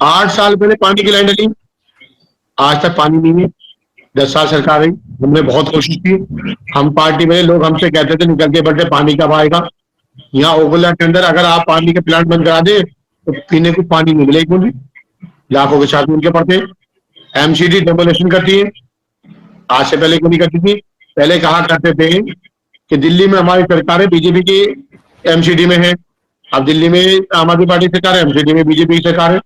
8 साल पहले पानी की लाइन डली, आज तक पानी नहीं है। 10 साल सरकार रही, हमने बहुत कोशिश की। हम पार्टी में लोग हमसे कहते थे निकलते बढ़ते पानी कब आएगा। यहाँ ओगला के अंदर अगर आप पानी के प्लांट बंद करा दे तो पीने को पानी नहीं मिलेगी मुझे, लाखों के साथ उनके पड़ते हैं। एमसीडी डेमोलेशन करती है, आज से पहले क्यों नहीं करती थी? पहले कहा करते थे कि दिल्ली में हमारी सरकार है, बीजेपी की एमसीडी में है। अब दिल्ली में आम आदमी पार्टी सरकार है, एमसीडी में बीजेपी की सरकार है।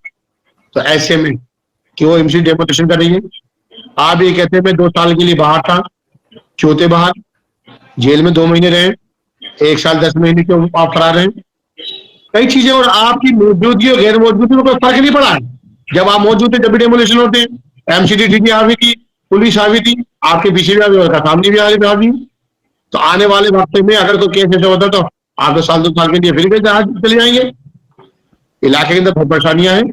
तो ऐसे में क्यों एमसीडी डेमोलेशन कर रही है? आप ये कहते हैं मैं 2 साल के लिए बाहर था, चौथे बाहर जेल में 2 महीने रहे, 1 साल 10 महीने क्यों आप फरार रहे? कई चीजें, और आपकी मौजूदगी और गैर मौजूदगी में कोई फर्क नहीं पड़ा है। जब आप मौजूद थे जब भी डेमोलेशन होते हैं। एमसीडी डी आ हुई थी, पुलिस आ हुई थी, आपके पीछे भी आ हुई, सामने भी आ रही। तो आने वाले वक्त में अगर कोई केस ऐसा होता तो आप 2 साल के लिए फिर चले जाएंगे। इलाके के अंदर बहुत परेशानियां हैं,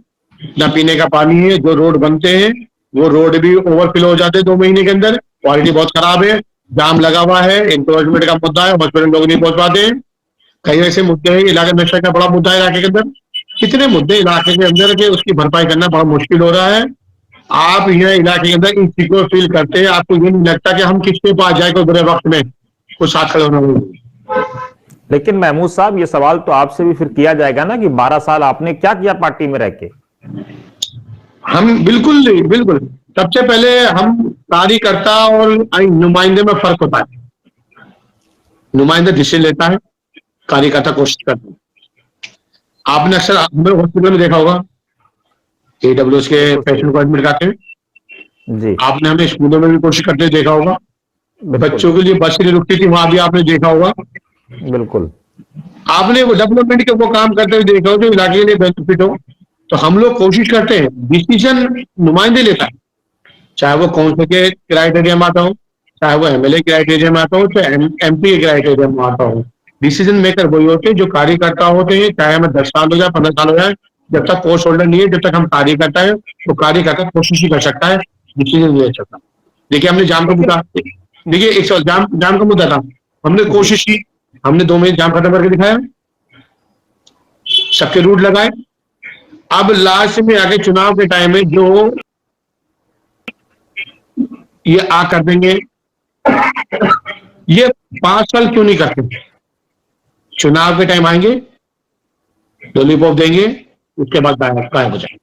ना पीने का पानी है, जो रोड बनते हैं वो रोड भी ओवरफ्लो हो जाते हैं 2 महीने के अंदर, क्वालिटी बहुत खराब है, जाम लगा हुआ है, एनक्रोचमेंट का मुद्दा है, हॉस्पिटल लोग नहीं पहुंच पाते हैं। कई ऐसे मुद्दे हैं, इलाके नशा का बड़ा मुद्दा है इलाके के अंदर। कितने मुद्दे इलाके के अंदर के उसकी भरपाई करना बड़ा मुश्किल हो रहा है। आप यहाँ इलाके के अंदर इनसिक्योर फील करते हैं, आपको ये नहीं लगता कि हम किसके पास जाए कोई बुरे वक्त में कुछ साथ खड़े होना होगा। लेकिन महमूद साहब, ये सवाल तो आपसे भी फिर किया जाएगा ना कि 12 साल आपने क्या किया पार्टी में रह के? हम बिल्कुल बिल्कुल, सबसे पहले हम कार्यकर्ता और नुमाइंदे में फर्क होता है। नुमाइंदा डिसीजन लेता है, कार्यकर्ता कोशिश करता है। आपने अक्सर हमें हॉस्पिटल में देखा होगा, AWS के पेशेंट को एडमिट करते हैं जी। आपने हमें स्कूलों में भी कोशिश करते देखा होगा, बच्चों के लिए बस नहीं रुकती थी, वहां भी आपने देखा होगा। बिल्कुल, आपने वो डेवलपमेंट के वो काम करते हुए देखा हो जो इलाके के लिए बेनिफिट हो। तो हम लोग कोशिश करते हैं, डिसीजन नुमाइंदे लेता है, चाहे वो काउंसिल के क्राइटेरिया में आता हो, चाहे वो MLA क्राइटेरिया में आता हो, चाहे MP के क्राइटेरिया में आता हो। डिसीजन मेकर वही होते हैं जो कार्यकर्ता होते हैं, चाहे हमें 10 साल हो जाए 15 साल हो जाए, जब तक पोस्ट होल्डर नहीं है, जब तक हम कार्यकर्ता है तो कार्यकर्ता कोशिश ही कर सकता है, डिसीजन ले सकता। देखिए हमने जाम का मुद्दा, देखिए एक सवाल जाम का मुद्दा था, हमने कोशिश की, हमने 2 महीने जाम खत्म करके दिखाया, सबके रूट लगाए। अब लास्ट में आगे चुनाव के टाइम में जो ये आ कर देंगे, ये 5 साल क्यों नहीं करते? चुनाव के टाइम आएंगे, लॉलीपॉप देंगे, उसके बाद गायब हो जाएंगे।